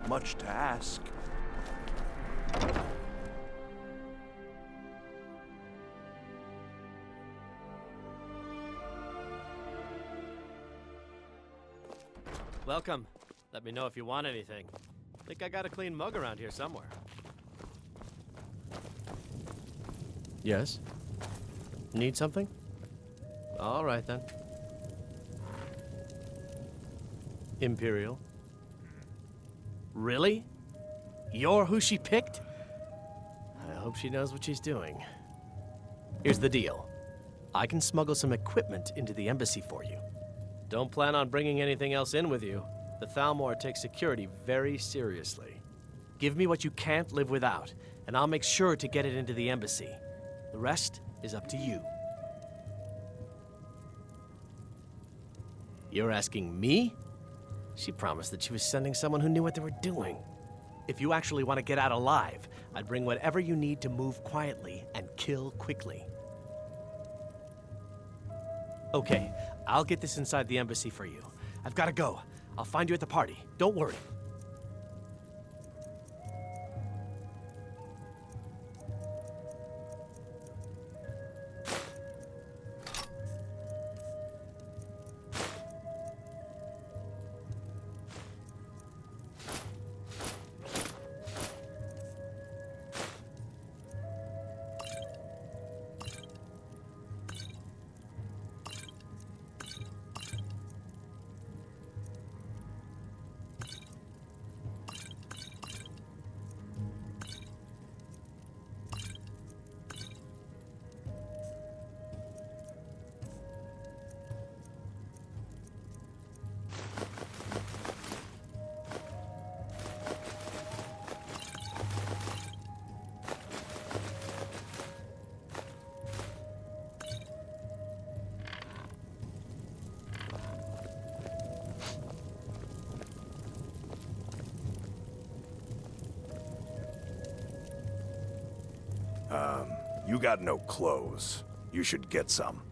much to ask. Welcome. Let me know if you want anything. Think I got a clean mug around here somewhere. Yes? Need something? All right, then. Imperial. Really? You're who she picked? I hope she knows what she's doing. Here's the deal. I can smuggle some equipment into the embassy for you. Don't plan on bringing anything else in with you. The Thalmor takes security very seriously. Give me what you can't live without, and I'll make sure to get it into the embassy. The rest is up to you. You're asking me? She promised that she was sending someone who knew what they were doing. If you actually want to get out alive, I'd bring whatever you need to move quietly and kill quickly. Okay, I'll get this inside the embassy for you. I've got to go. I'll find you at the party. Don't worry. You got no clothes. You should get some.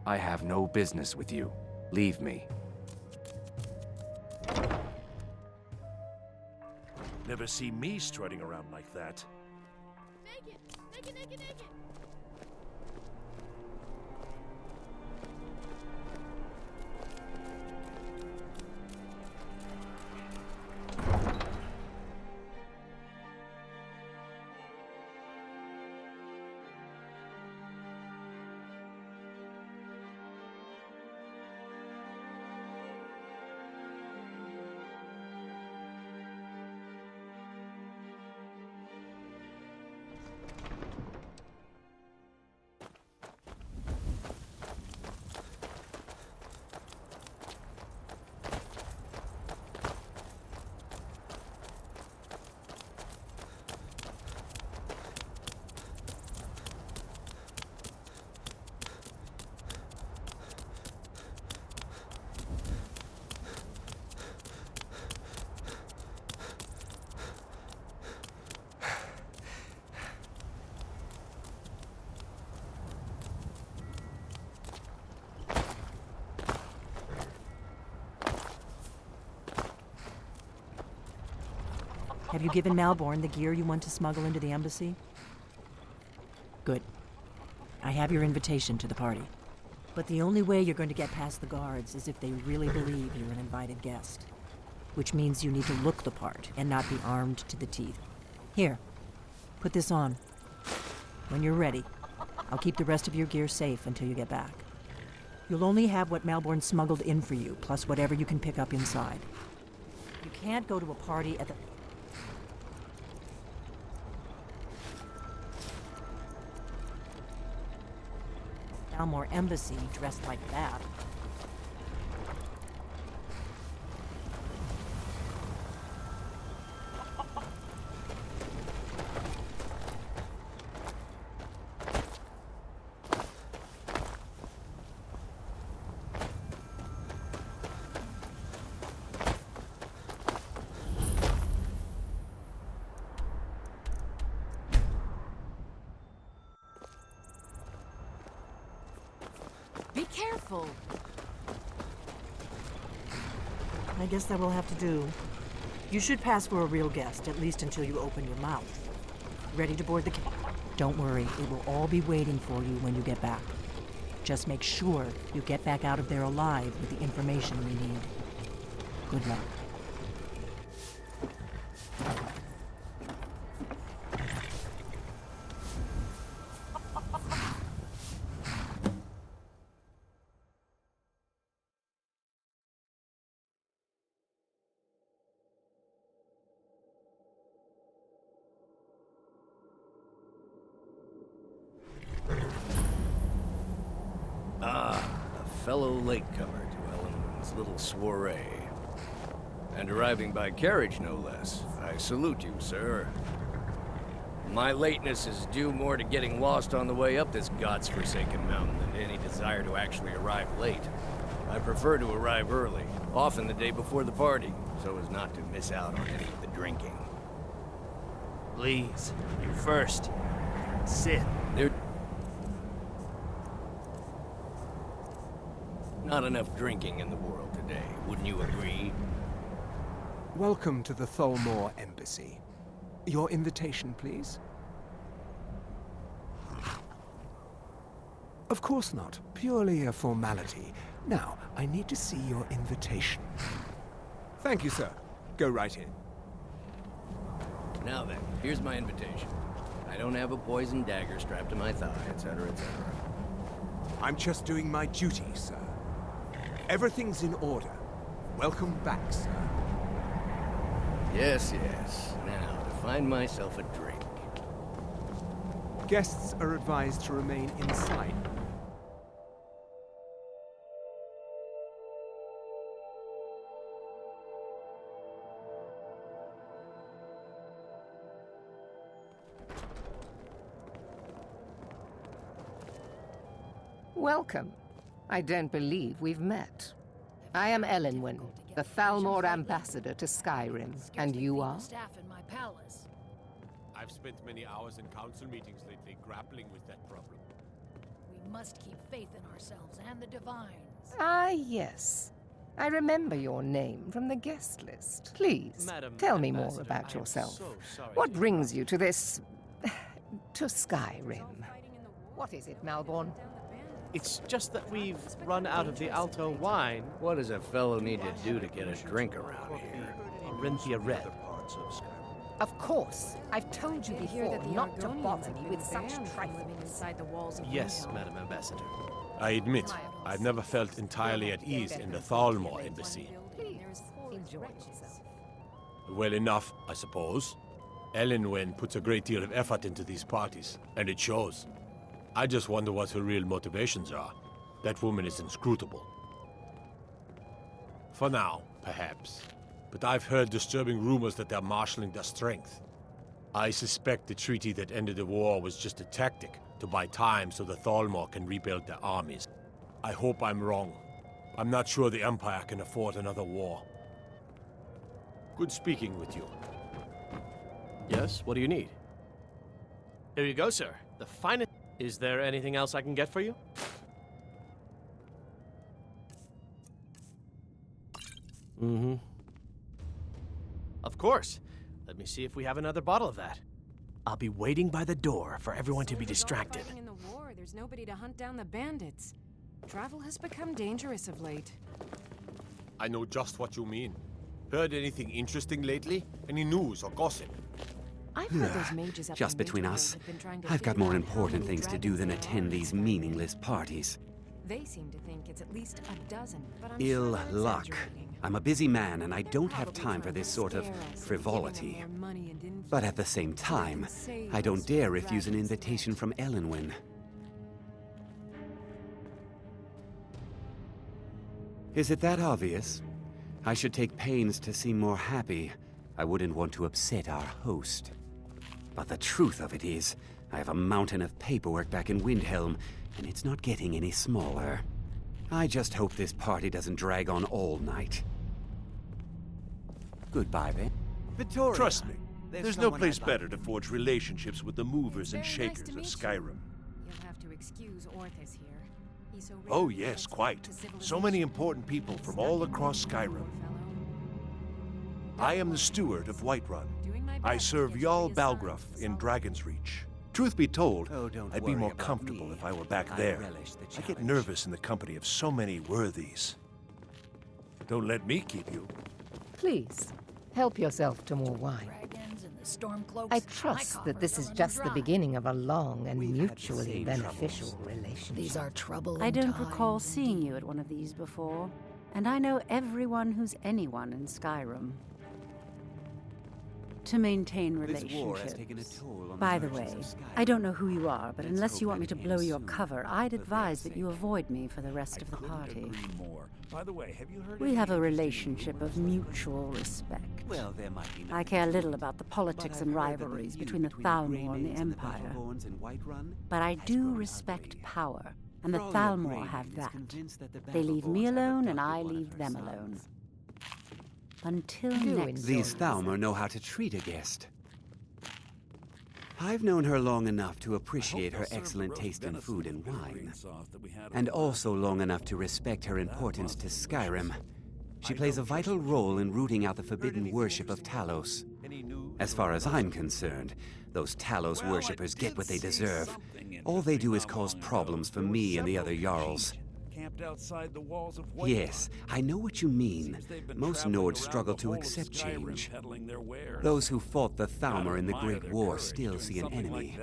I have no business with you. Leave me. Never see me strutting around like that. Naked! Naked, naked, naked! Have you given Malborn the gear you want to smuggle into the embassy? Good. I have your invitation to the party. But the only way you're going to get past the guards is if they really believe you're an invited guest. Which means you need to look the part and not be armed to the teeth. Here, put this on. When you're ready, I'll keep the rest of your gear safe until you get back. You'll only have what Malborn smuggled in for you, plus whatever you can pick up inside. You can't go to a party at the... Thalmor embassy dressed like that. careful. I guess that will have to do. You should pass for a real guest, at least until you open your mouth. Ready to board the cab? Don't worry, it will all be waiting for you when you get back. Just make sure you get back out of there alive with the information we need. Good luck. A fellow latecomer to Ellen's little soiree. And arriving by carriage, no less. I salute you, sir. My lateness is due more to getting lost on the way up this god's-forsaken mountain than to any desire to actually arrive late. I prefer to arrive early, often the day before the party, so as not to miss out on any of the drinking. Please, you first. Sit. There... Not enough drinking in the world today, wouldn't you agree? Welcome to the Thalmor Embassy. Your invitation, please? Of course not. Purely a formality. Now, I need to see your invitation. Thank you, sir. Go right in. Now then, here's my invitation. I don't have a poison dagger strapped to my thigh, etc., etc. I'm just doing my duty, sir. Everything's in order. Welcome back, sir. Yes, yes. Now, to find myself a drink. Guests are advised to remain inside. Welcome. I don't believe we've met. I am Elenwen, the Thalmor ambassador to Skyrim, and you are? Staff in my palace. I've spent many hours in council meetings lately grappling with that problem. We must keep faith in ourselves and the divines. Ah, yes. I remember your name from the guest list. Please, Madam tell me more Ambassador, about I am yourself. so sorry What to brings you to this... to Skyrim? What is it, Malborn? It's just that we've run out of the Alto wine. What does a fellow need to do to get a drink around here? Orinthia Red. Of course. I've told you I hear before that the not to Argonians bother have me been with such banned from trifles. living inside the walls of Yes, Windhelm. Madam Ambassador. I admit, I've never felt entirely at ease in the Thalmor embassy. Please, enjoy yourself. Well enough, I suppose. Elenwen puts a great deal of effort into these parties, and it shows. I just wonder what her real motivations are. That woman is inscrutable. For now, perhaps. But I've heard disturbing rumors that they're marshalling their strength. I suspect the treaty that ended the war was just a tactic to buy time so the Thalmor can rebuild their armies. I hope I'm wrong. I'm not sure the Empire can afford another war. Good speaking with you. Yes, what do you need? Here you go, sir. The finest. Is there anything else I can get for you? Mm-hmm. Of course. Let me see if we have another bottle of that. I'll be waiting by the door for everyone to be distracted. Fighting in the war, there's nobody to hunt down the bandits. Travel has become dangerous of late. I know just what you mean. Heard anything interesting lately? Any news or gossip? I've heard those mages up Just in between Winterhold us, have been trying to I've got figure more out how important many things to do than dragons there attend are these in Skyrim. meaningless parties. They seem to think it's at least a dozen, but I'm Ill sure they're luck. exaggerating. I'm a busy man and I They're don't have probably time for trying this to sort of scare us into giving them frivolity. more money and influence But at the same so they can time, save I don't us dare from refuse an dragon's invitation net. from Elenwen. Is it that obvious? I should take pains to seem more happy. I wouldn't want to upset our host. But the truth of it is, I have a mountain of paperwork back in Windhelm, and it's not getting any smaller. I just hope this party doesn't drag on all night. Goodbye, Ben. Victoria, trust me, there's no place better to forge relationships with the movers and Very nice shakers to of meet you. Skyrim. You'll have to excuse Orthis here. Oh yes, quite. So many important people from all across Skyrim. I am the steward of Whiterun. I serve Jarl Balgruuf in Dragon's Reach. Truth be told, I'd be more comfortable if I were back there. I get nervous in the company of so many worthies. Don't let me keep you. Please, help yourself to more wine. I trust that this is just the beginning of a long and mutually beneficial relationship. These are troubling I don't times. recall seeing you at one of these before, and I know everyone who's anyone in Skyrim. To maintain relationships. By the way, I don't know who you are, but unless you want me to blow your cover, I'd advise that you avoid me for the rest of the party. By the way, have you heard We have a relationship of mutual respect. Well, there might be I care little about the politics and rivalries between the Thalmor and the Empire. But I do respect power, and the Thalmor have that. They leave me alone, and I leave them alone. Until next time. These Thalmor know how to treat a guest. I've known her long enough to appreciate her excellent taste in food and wine, and also long enough to respect her importance to Skyrim. She plays a vital role in rooting out the forbidden worship of Talos. As far as I'm concerned, those Talos worshippers get what they deserve. All they do is cause problems for me and the other Jarls. Yes, I know what you mean. Most Nords struggle to accept change. Those who fought the Thalmor in the Great War still see an enemy.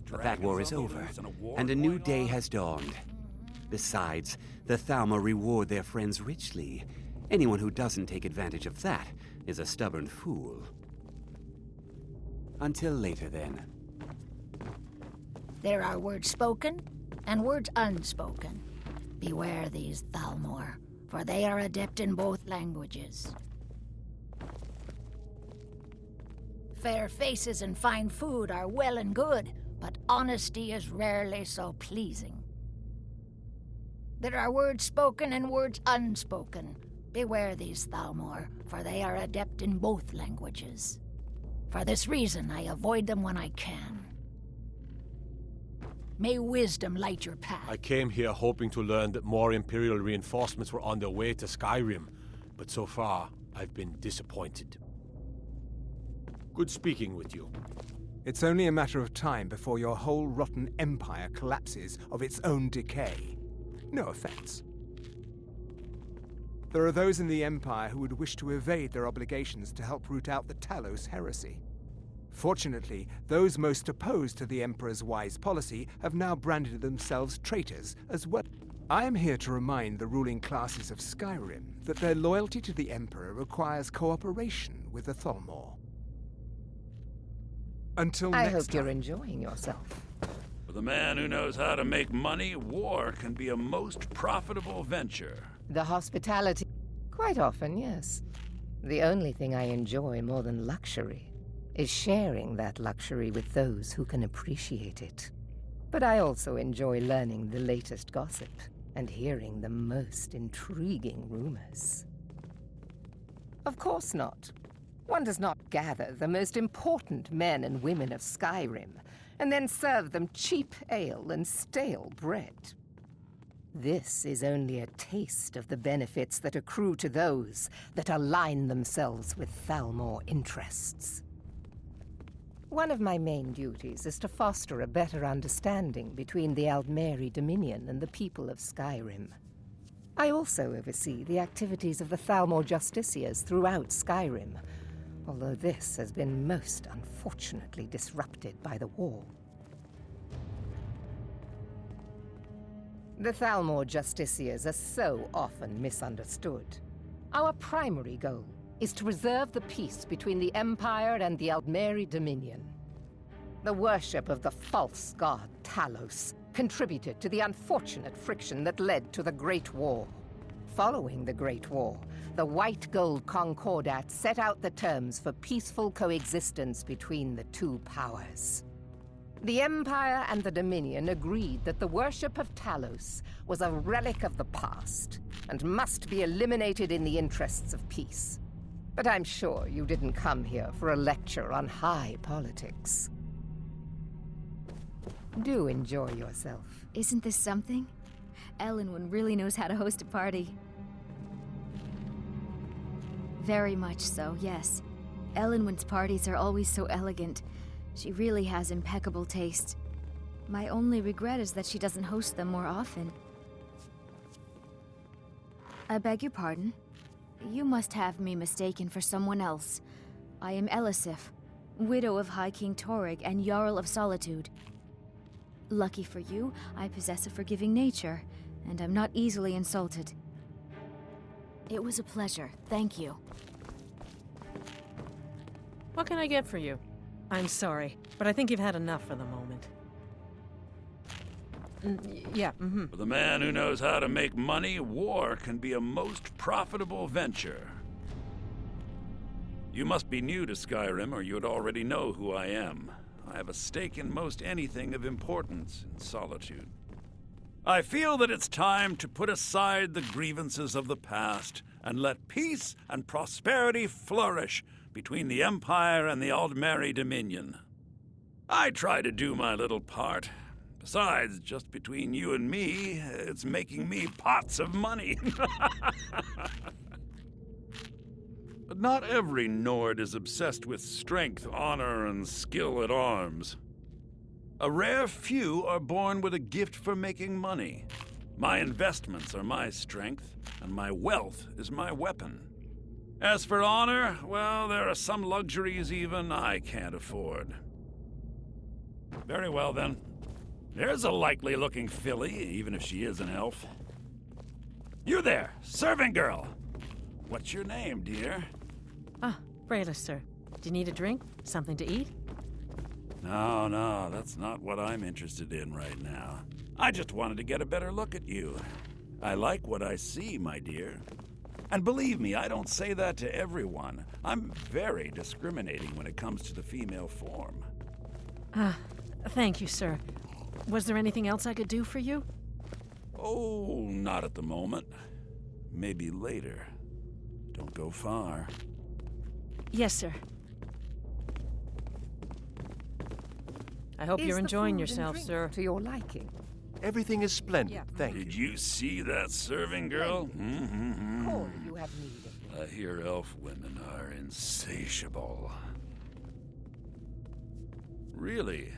But that war is over, and a new day has dawned. Besides, the Thalmor reward their friends richly. Anyone who doesn't take advantage of that is a stubborn fool. Until later, then. There are words spoken and words unspoken. Beware these Thalmor, for they are adept in both languages. Fair faces and fine food are well and good, but honesty is rarely so pleasing. There are words spoken and words unspoken. Beware these Thalmor, for they are adept in both languages. For this reason, I avoid them when I can. May wisdom light your path. I came here hoping to learn that more Imperial reinforcements were on their way to Skyrim, but so far, I've been disappointed. Good speaking with you. It's only a matter of time before your whole rotten empire collapses of its own decay. No offense. There are those in the Empire who would wish to evade their obligations to help root out the Talos heresy. Fortunately, those most opposed to the Emperor's wise policy have now branded themselves traitors as well. I am here to remind the ruling classes of Skyrim that their loyalty to the Emperor requires cooperation with the Thalmor. Until next time. I hope you're enjoying yourself. For the man who knows how to make money, war can be a most profitable venture. The hospitality... Quite often, yes. The only thing I enjoy more than luxury is sharing that luxury with those who can appreciate it. But I also enjoy learning the latest gossip and hearing the most intriguing rumors. Of course not. One does not gather the most important men and women of Skyrim and then serve them cheap ale and stale bread. This is only a taste of the benefits that accrue to those that align themselves with Thalmor interests. One of my main duties is to foster a better understanding between the Aldmeri Dominion and the people of Skyrim. I also oversee the activities of the Thalmor Justiciars throughout Skyrim, although this has been most unfortunately disrupted by the war. The Thalmor Justiciars are so often misunderstood. Our primary goal is to preserve the peace between the Empire and the Aldmeri Dominion. The worship of the false god Talos contributed to the unfortunate friction that led to the Great War. Following the Great War, the White Gold Concordat set out the terms for peaceful coexistence between the two powers. The Empire and the Dominion agreed that the worship of Talos was a relic of the past and must be eliminated in the interests of peace. But I'm sure you didn't come here for a lecture on high politics. Do enjoy yourself. Isn't this something? Ellenwood really knows how to host a party. Very much so, yes. Ellenwood's parties are always so elegant. She really has impeccable taste. My only regret is that she doesn't host them more often. I beg your pardon. You must have me mistaken for someone else. I am Elisif, widow of High King Torrig and Jarl of Solitude. Lucky for you, I possess a forgiving nature, and I'm not easily insulted. It was a pleasure, thank you. What can I get for you? I'm sorry, but I think you've had enough for the moment. Yeah, For the man who knows how to make money, war can be a most profitable venture. You must be new to Skyrim, or you'd already know who I am. I have a stake in most anything of importance in Solitude. I feel that it's time to put aside the grievances of the past and let peace and prosperity flourish between the Empire and the Aldmeri Dominion. I try to do my little part. Besides, just between you and me, it's making me pots of money. But not every Nord is obsessed with strength, honor, and skill at arms. A rare few are born with a gift for making money. My investments are my strength, and my wealth is my weapon. As for honor, well, there are some luxuries even I can't afford. Very well, then. There's a likely-looking filly, even if she is an elf. You there, serving girl! What's your name, dear? Ah, Brayla, sir. Do you need a drink? Something to eat? No, that's not what I'm interested in right now. I just wanted to get a better look at you. I like what I see, my dear. And believe me, I don't say that to everyone. I'm very discriminating when it comes to the female form. Thank you, sir. Was there anything else I could do for you? Oh, not at the moment. Maybe later. Don't go far. Yes, sir. I hope you're enjoying yourself, sir. To your liking. Everything is splendid, thank you. Did you see that serving girl? Call if you have need. I hear elf women are insatiable. Really?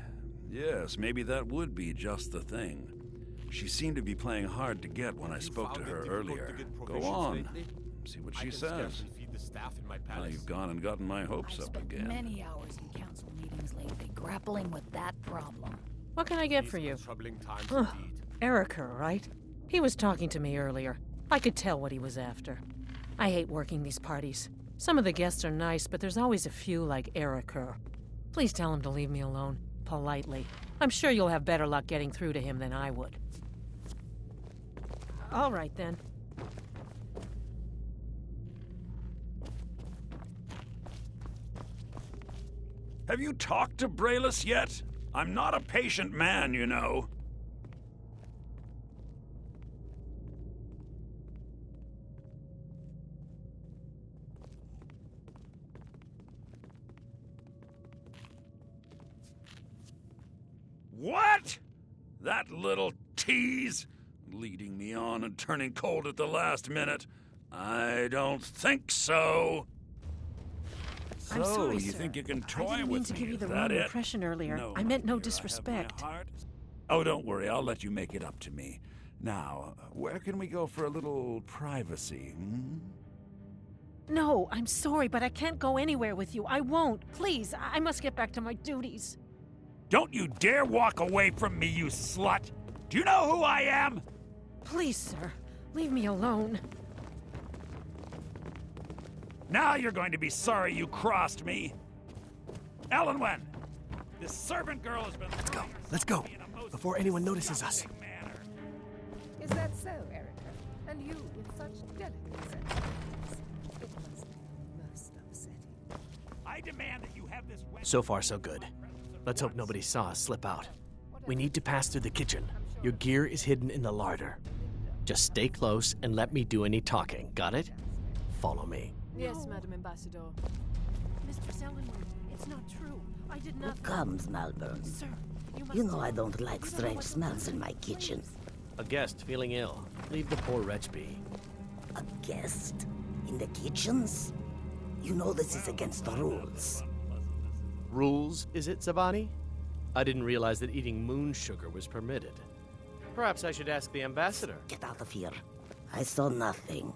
Yes, maybe that would be just the thing. She seemed to be playing hard to get when I spoke to her earlier. Go on. See what she says. Now you've gone and gotten my hopes up again. Many hours in council meetings lately, grappling with that problem. What can I get for you? Erica, right? He was talking to me earlier. I could tell what he was after. I hate working these parties. Some of the guests are nice, but there's always a few like Erica. Please tell him to leave me alone. Politely. I'm sure you'll have better luck getting through to him than I would. All right, then. Have you talked to Braylis yet? I'm not a patient man, you know. What? That little tease? Leading me on and turning cold at the last minute? I don't think so. I'm sorry, you sir. think you can I toy didn't mean with to me? give you the Is wrong that it? impression earlier. No, I meant no dear, disrespect. I have my heart. Oh, don't worry. I'll let you make it up to me. Now, where can we go for a little privacy? No, I'm sorry, but I can't go anywhere with you. I won't. Please, I must get back to my duties. Don't you dare walk away from me, you slut! Do you know who I am? Please, sir. Leave me alone. Now you're going to be sorry you crossed me. Ellenwen, this servant girl has been... Let's go, before anyone notices us. Is that so, Erica? And you with such delicate sensibilities? It must be most upsetting. I demand that you have this... So far, so good. Let's hope nobody saw us slip out. We need to pass through the kitchen. Your gear is hidden in the larder. Just stay close and let me do any talking. Got it? Follow me. Yes, Madam Ambassador. Mistress Ellenwood, it's not true. I did not... Who comes, Malvern? Sir, You know I don't like strange smells in my kitchen. A guest feeling ill. Leave the poor wretch be. A guest? In the kitchens? You know this is against the rules. Rules, is it, Savani? I didn't realize that eating moon sugar was permitted. Perhaps I should ask the ambassador. Get out of here. I saw nothing.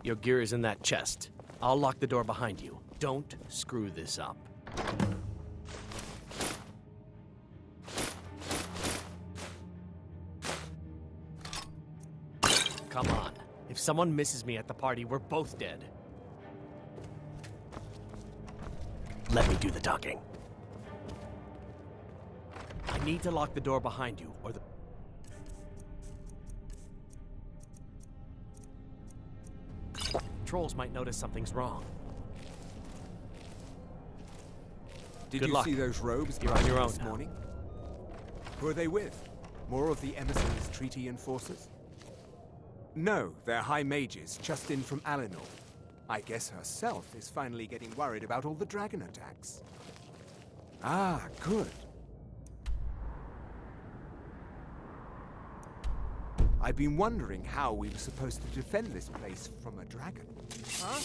Your gear is in that chest. I'll lock the door behind you. Don't screw this up. Come on. If someone misses me at the party, we're both dead. Let me do the talking. I need to lock the door behind you, or the... Trolls might notice something's wrong. Did Good you luck. see those robes You're on your own this now. morning? Who are they with? More of the emissaries' treaty enforcers? No, they're high mages, just in from Alinor. I guess herself is finally getting worried about all the dragon attacks. Ah, good. I've been wondering how we were supposed to defend this place from a dragon. Huh?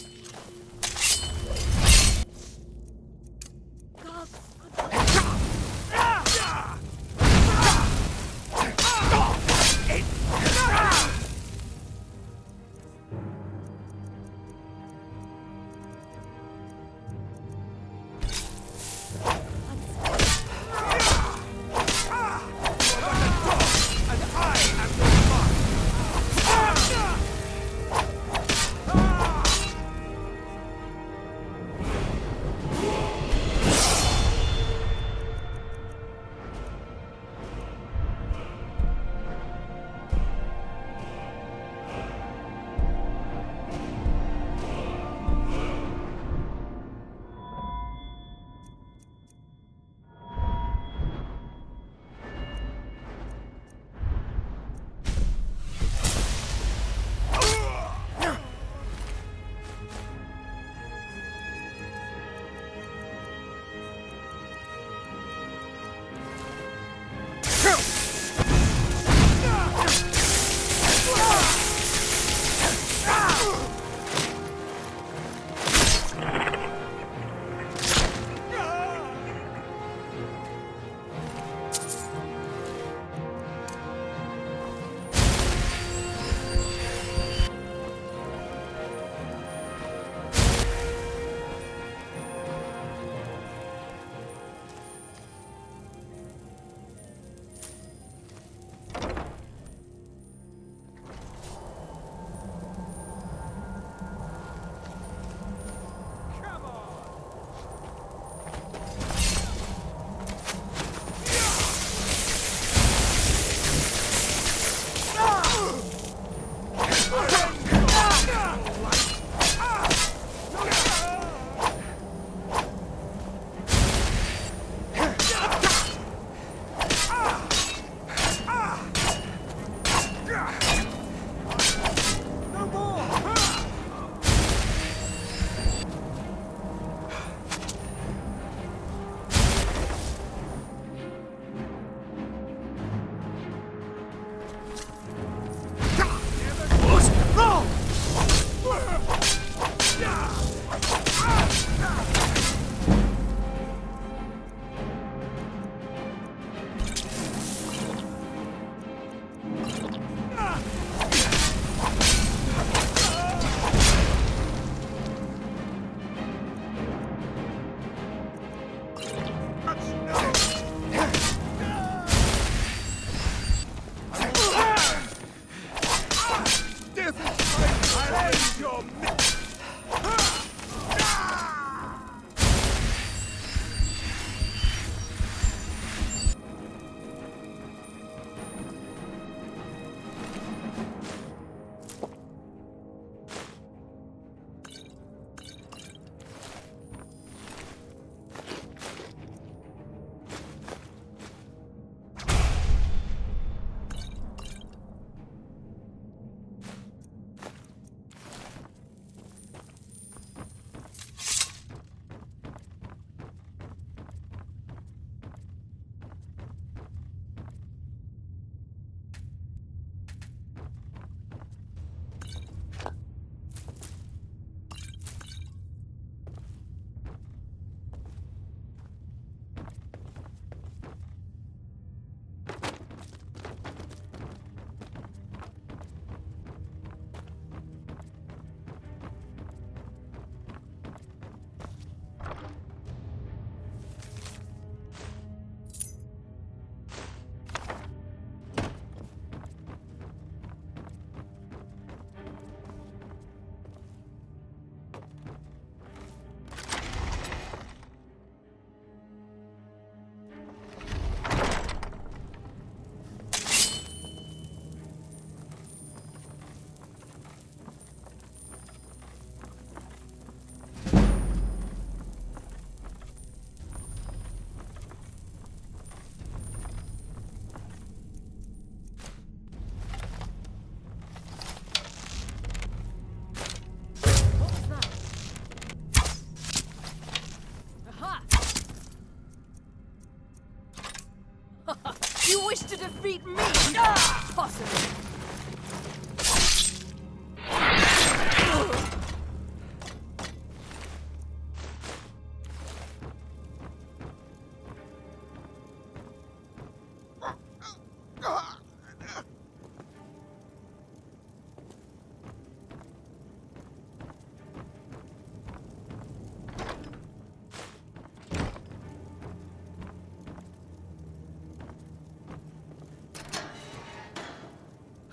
beat me! Ah! Possibly.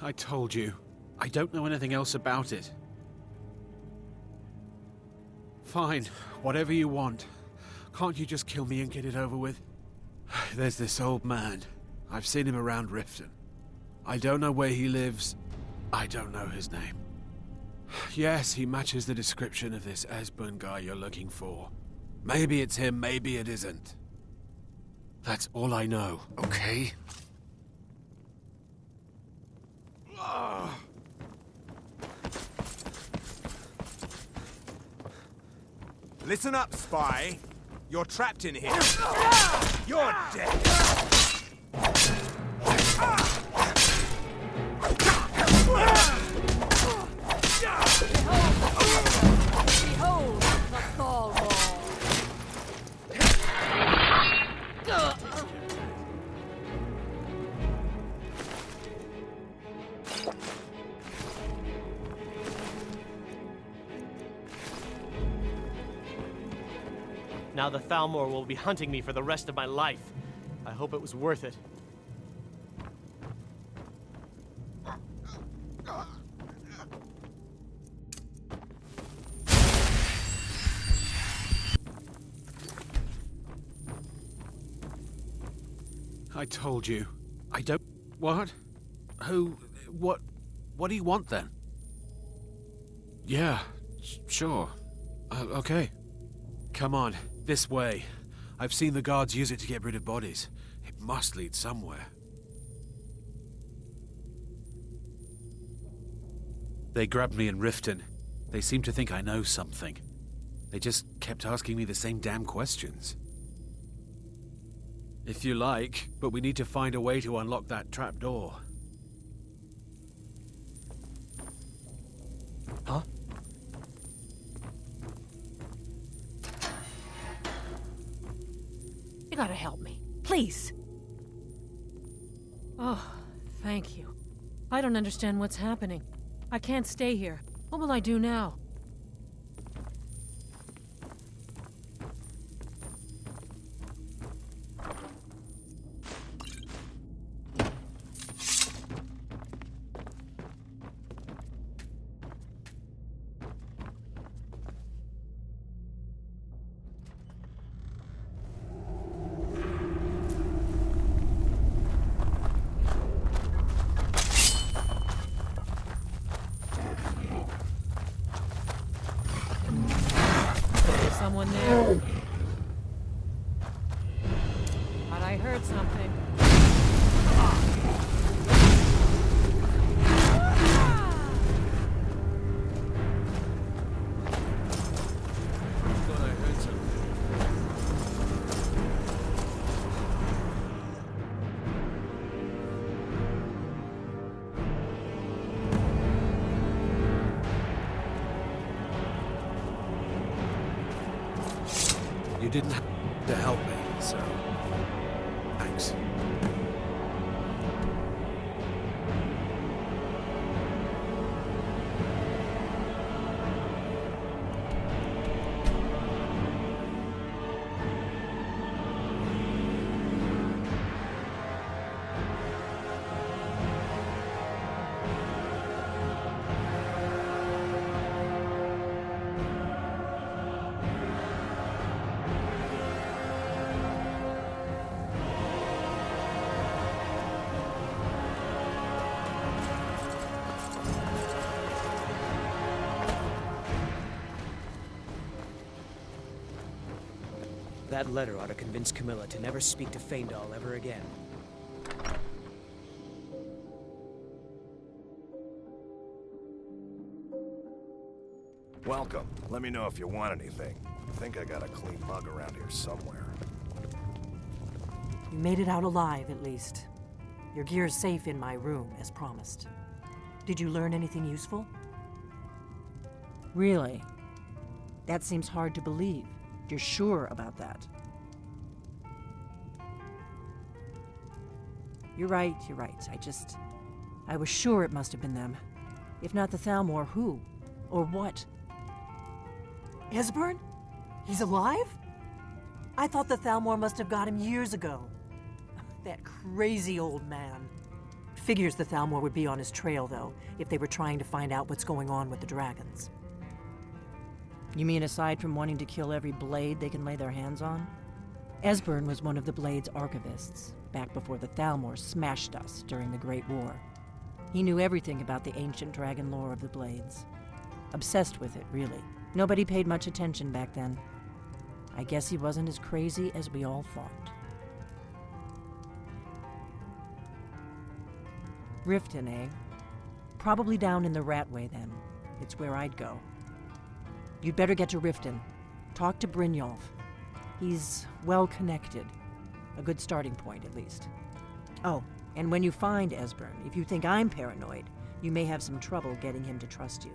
I told you. I don't know anything else about it. Fine, whatever you want. Can't you just kill me and get it over with? There's this old man. I've seen him around Riften. I don't know where he lives. I don't know his name. Yes, he matches the description of this Esbern guy you're looking for. Maybe it's him, maybe it isn't. That's all I know, okay? Listen up, spy. You're trapped in here. You're dead. Behold the Thalmor! Now the Thalmor will be hunting me for the rest of my life. I hope it was worth it. I told you. I don't... What? Who... What do you want then? Yeah, sure. Okay. Come on, this way. I've seen the guards use it to get rid of bodies. It must lead somewhere. They grabbed me in Riften. They seem to think I know something. They just kept asking me the same damn questions. If you like, but we need to find a way to unlock that trapdoor. Huh? You gotta help me. Please. Oh, thank you. I don't understand what's happening. I can't stay here. What will I do now? Someone there. But I heard something. Thought I heard something. You didn't have to help me, so... thanks. That letter ought to convince Camilla to never speak to Feindal ever again. Welcome. Let me know if you want anything. I think I got a clean mug around here somewhere. You made it out alive, at least. Your gear's safe in my room, as promised. Did you learn anything useful? Really? That seems hard to believe. You're sure about that? You're right. I was sure it must have been them. If not the Thalmor, who? Or what? Esbern? He's alive? I thought the Thalmor must have got him years ago. That crazy old man. Figures the Thalmor would be on his trail, though, if they were trying to find out what's going on with the dragons. You mean aside from wanting to kill every blade they can lay their hands on? Esbern was one of the Blade's archivists, back before the Thalmor smashed us during the Great War. He knew everything about the ancient dragon lore of the Blades. Obsessed with it, really. Nobody paid much attention back then. I guess he wasn't as crazy as we all thought. Riften, eh? Probably down in the Ratway, then. It's where I'd go. You'd better get to Riften. Talk to Brynjolf. He's well-connected. A good starting point, at least. Oh, and when you find Esbern, if you think I'm paranoid, you may have some trouble getting him to trust you.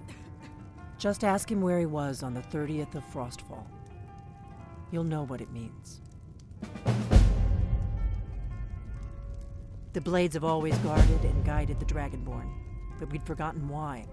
Just ask him where he was on the 30th of Frostfall. You'll know what it means. The Blades have always guarded and guided the Dragonborn, but we'd forgotten why.